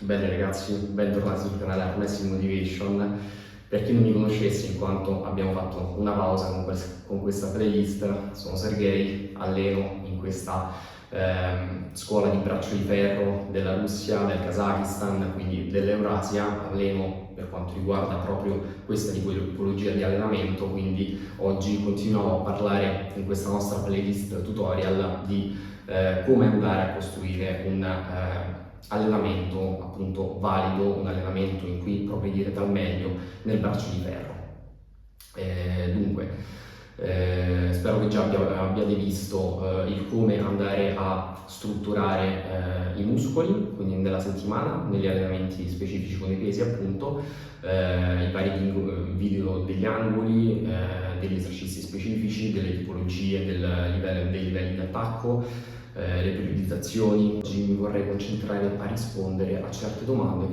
Bene ragazzi, bentornati sul canale Armessi Motivation. Per chi non mi conoscesse, in quanto abbiamo fatto una pausa con questa playlist, sono Sergei, alleno in questa scuola di braccio di ferro della Russia, del Kazakistan, quindi dell'Eurasia. Alleno per quanto riguarda proprio questa tipologia di allenamento, quindi oggi continuiamo a parlare in questa nostra playlist tutorial di come andare a costruire un allenamento appunto valido, un allenamento in cui progredire dal meglio nel braccio di ferro. Spero che già abbiate visto il come andare a strutturare i muscoli, quindi nella settimana, negli allenamenti specifici con i pesi appunto, i vari video degli angoli, degli esercizi specifici, delle tipologie, dei livelli di attacco, le periodizzazioni. Oggi mi vorrei concentrare a rispondere a certe domande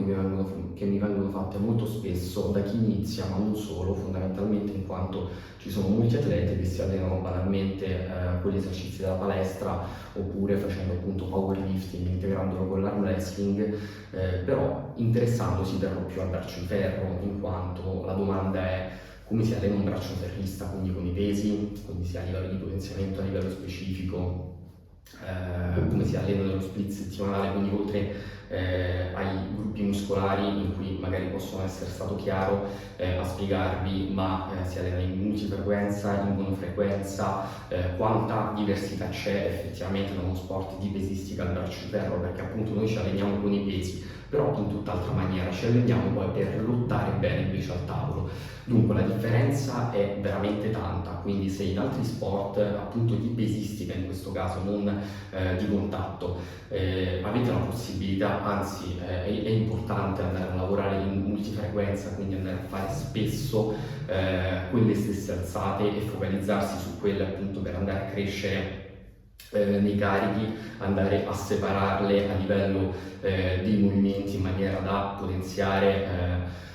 che mi vengono fatte molto spesso da chi inizia, ma non solo, fondamentalmente in quanto ci sono molti atleti che si allenano banalmente con gli esercizi della palestra oppure facendo appunto powerlifting, integrandolo con l'arm wrestling, però interessandosi per lo più al braccio di ferro, in quanto la domanda è: come si allena un braccio ferrista, quindi con i pesi, quindi sia a livello di potenziamento, a livello specifico, come si allena nello split settimanale, quindi oltre ai gruppi muscolari in cui magari possono essere stato chiaro a spiegarvi, ma si allena in multifrequenza, in monofrequenza, quanta diversità c'è effettivamente da uno sport di pesistica al braccio di ferro, perché appunto noi ci alleniamo con i pesi, però in tutt'altra maniera ci alleniamo poi per lottare bene invece al tavolo. Dunque la differenza è veramente tanta, quindi se in altri sport appunto di pesistica in questo caso, non di contatto, avete la possibilità, anzi è importante andare a lavorare in multifrequenza, quindi andare a fare spesso quelle stesse alzate e focalizzarsi su quelle appunto per andare a crescere nei carichi, andare a separarle a livello dei movimenti in maniera da potenziare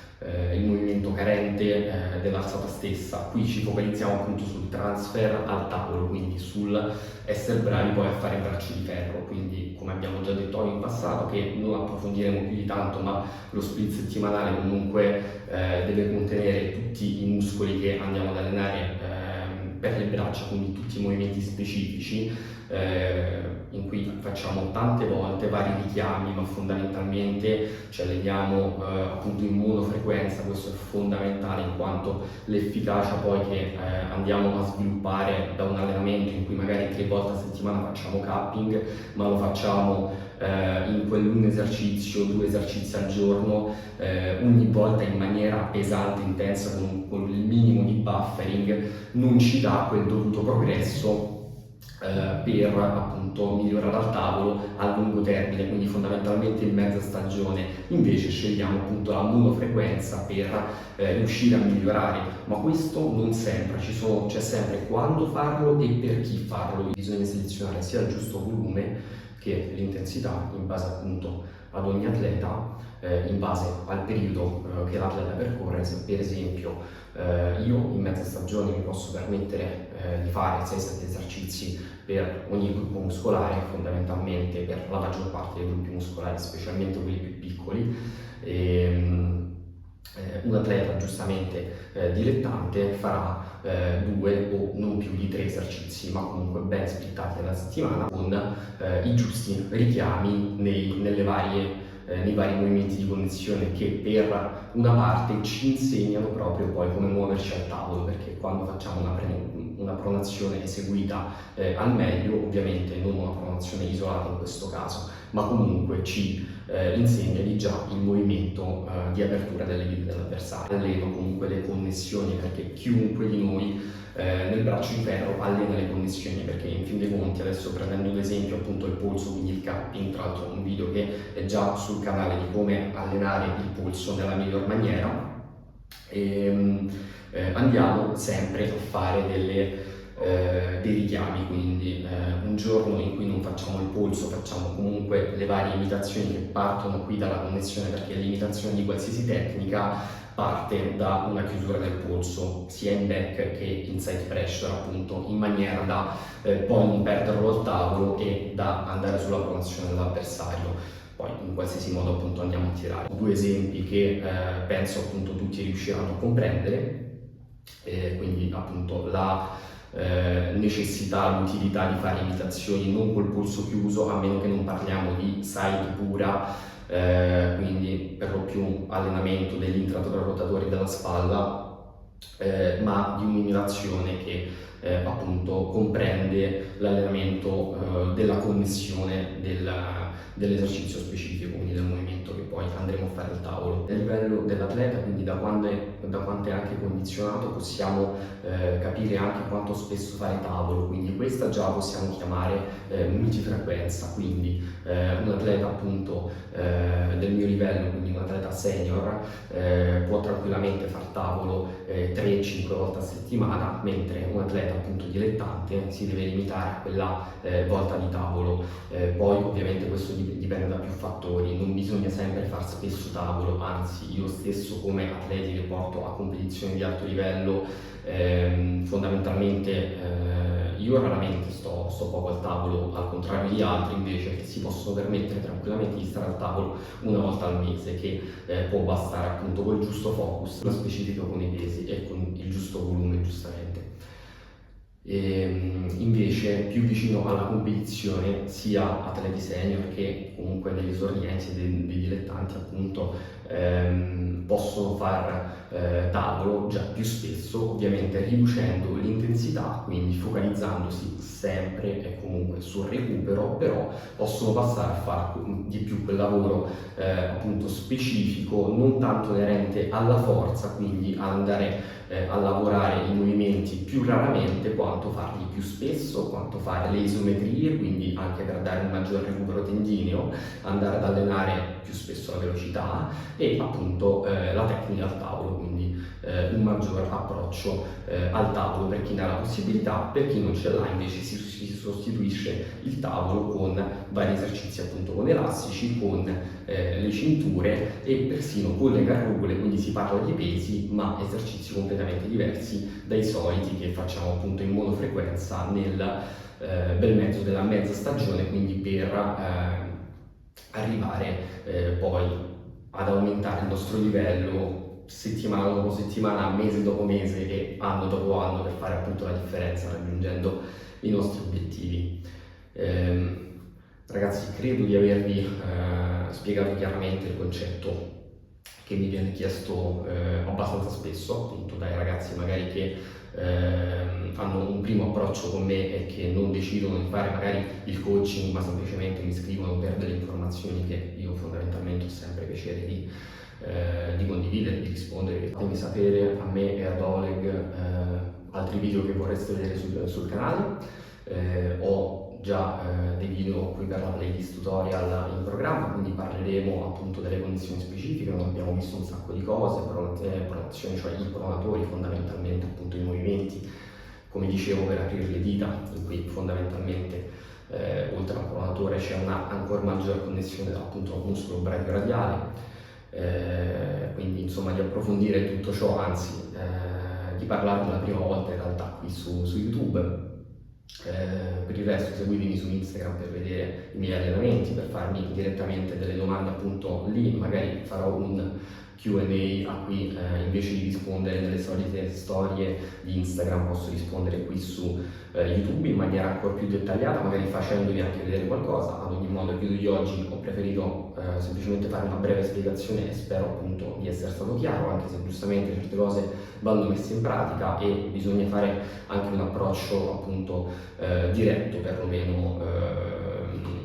il movimento carente dell'alzata stessa. Qui ci focalizziamo appunto sul transfer al tavolo, quindi sul essere bravi poi a fare bracci di ferro, quindi come abbiamo già detto in passato, che non approfondiremo più di tanto, ma lo split settimanale comunque deve contenere tutti i muscoli che andiamo ad allenare per le braccia, quindi tutti i movimenti specifici in cui facciamo tante volte vari richiami, ma fondamentalmente ci alleniamo appunto in monofrequenza. Questo è fondamentale in quanto l'efficacia poi che andiamo a sviluppare da un allenamento in cui magari 3 volte a settimana facciamo cupping, ma lo facciamo in quell'un esercizio, 2 esercizi al giorno, ogni volta in maniera pesante, intensa, con il minimo di buffering, non ci dà quel dovuto progresso per appunto migliorare al tavolo a lungo termine, quindi fondamentalmente in mezza stagione invece scegliamo appunto la monofrequenza per riuscire a migliorare, ma questo non sempre, c'è sempre quando farlo e per chi farlo. Bisogna selezionare sia il giusto volume che l'intensità in base appunto ad ogni atleta, in base al periodo che l'atleta percorre. Se per esempio io in mezza stagione mi posso permettere di fare 6-7 esercizi per ogni gruppo muscolare, fondamentalmente per la maggior parte dei gruppi muscolari, specialmente quelli più piccoli, un atleta giustamente dilettante farà 2 o non più di 3 esercizi, ma comunque ben splittati alla settimana, con i giusti richiami nei vari movimenti di connessione, che per una parte ci insegnano proprio poi come muoverci al tavolo, perché quando facciamo una pronazione eseguita al meglio, ovviamente non una pronazione isolata in questo caso, ma comunque ci insegna di già il movimento di apertura delle dita dell'avversario. Alleno comunque le connessioni, perché chiunque di noi nel braccio di ferro allena le connessioni, perché in fin dei conti, adesso prendendo l'esempio appunto il polso, quindi il cupping, tra l'altro un video che è già sul canale di come allenare il polso nella miglior maniera, andiamo sempre a fare dei richiami, quindi un giorno in cui non facciamo il polso, facciamo comunque le varie imitazioni che partono qui dalla connessione, perché l'imitazione di qualsiasi tecnica parte da una chiusura del polso, sia in back che in side pressure, appunto, in maniera da poi non perderlo al tavolo e da andare sulla pronazione dell'avversario. poi in qualsiasi modo appunto andiamo a tirare. Due esempi che penso appunto tutti riusciranno a comprendere, quindi appunto la necessità, l'utilità di fare imitazioni non col polso chiuso, a meno che non parliamo di side pura, quindi per lo più allenamento degli intrarotatori della spalla, ma di un'imitazione che appunto comprende l'allenamento della connessione dell'esercizio specifico, quindi del movimento che poi andremo a fare al tavolo. A livello dell'atleta, quindi da quanto è anche condizionato, possiamo capire anche quanto spesso fare tavolo, quindi questa già possiamo chiamare multifrequenza, quindi un atleta appunto del mio livello, quindi un atleta senior, può tranquillamente far tavolo 3-5 volte a settimana, mentre un atleta appunto dilettante si deve limitare a quella volta di tavolo. Poi ovviamente questo dipende da più fattori, non bisogna sempre far spesso tavolo, anzi io stesso come atleti che porto a competizioni di alto livello, fondamentalmente io raramente sto poco al tavolo, al contrario di altri invece che si possono permettere tranquillamente di stare al tavolo una volta al mese, che può bastare appunto col giusto focus, la specifica con i pesi e con il giusto volume giustamente. Invece più vicino alla competizione, sia atleti senior che comunque degli esordienti e dei dilettanti appunto possono far tavolo già più spesso, ovviamente riducendo l'intensità, quindi focalizzandosi sempre e comunque sul recupero, però possono passare a fare di più quel lavoro appunto specifico, non tanto inerente alla forza, quindi ad andare a lavorare i movimenti più raramente, quanto farli più spesso, quanto fare le isometrie, quindi anche per dare un maggior recupero tendineo, andare ad allenare più spesso la velocità e appunto la tecnica al tavolo, quindi un maggior approccio al tavolo per chi ne ha la possibilità. Per chi non ce l'ha invece si sostituisce il tavolo con vari esercizi appunto con elastici, con le cinture e persino con le carrubole, quindi si parla di pesi ma esercizi completamente diversi dai soliti che facciamo appunto in monofrequenza nel bel mezzo della mezza stagione, quindi per arrivare poi ad aumentare il nostro livello settimana dopo settimana, mese dopo mese e anno dopo anno, per fare appunto la differenza raggiungendo i nostri obiettivi. Ragazzi, credo di avervi spiegato chiaramente il concetto che mi viene chiesto abbastanza spesso appunto dai ragazzi magari che hanno un primo approccio con me e che non decidono di fare magari il coaching, ma semplicemente mi scrivono per delle informazioni che io fondamentalmente ho sempre piacere di condividere, di rispondere. Fatemi sapere a me e ad Oleg altri video che vorreste vedere sul canale. Ho già dei video qui per la playlist tutorial in programma, quindi parleremo appunto delle condizioni specifiche, non abbiamo visto un sacco di cose, pronazioni, cioè i pronatori, fondamentalmente appunto i movimenti, come dicevo, per aprire le dita, in cui fondamentalmente oltre al pronatore c'è una ancora maggiore connessione appunto al muscolo brachioradiale, quindi insomma di approfondire tutto ciò, anzi di parlarne la prima volta in realtà qui su YouTube. Per il resto seguitemi su Instagram per vedere i miei allenamenti, per farmi direttamente delle domande appunto lì, magari farò un Q&A a cui invece di rispondere nelle solite storie di Instagram posso rispondere qui su YouTube in maniera ancora più dettagliata, magari facendovi anche vedere qualcosa. Ad ogni modo il video di oggi ho preferito semplicemente fare una breve spiegazione e spero appunto di essere stato chiaro, anche se giustamente certe cose vanno messe in pratica e bisogna fare anche un approccio appunto diretto, perlomeno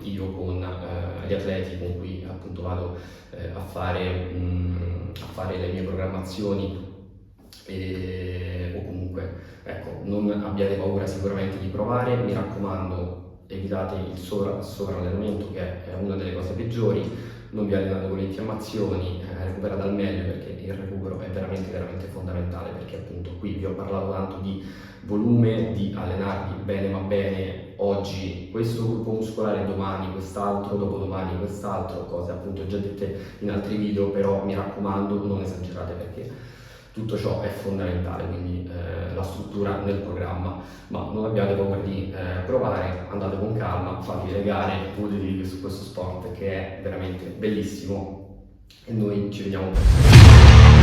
io con gli atleti con cui appunto vado a fare le mie programmazioni, o comunque ecco, non abbiate paura sicuramente di provare, mi raccomando evitate il sovrallenamento che è una delle cose peggiori, non vi allenate con le infiammazioni, recuperate al meglio perché il recupero è veramente fondamentale, perché appunto qui vi ho parlato tanto di volume, di allenarvi bene ma bene, oggi questo gruppo muscolare, domani quest'altro, dopodomani quest'altro, cose appunto già dette in altri video, però mi raccomando non esagerate perché tutto ciò è fondamentale, quindi la struttura nel programma, ma non abbiate paura di provare, andate con calma, fate le gare, godetevi su questo sport che è veramente bellissimo e noi ci vediamo presto.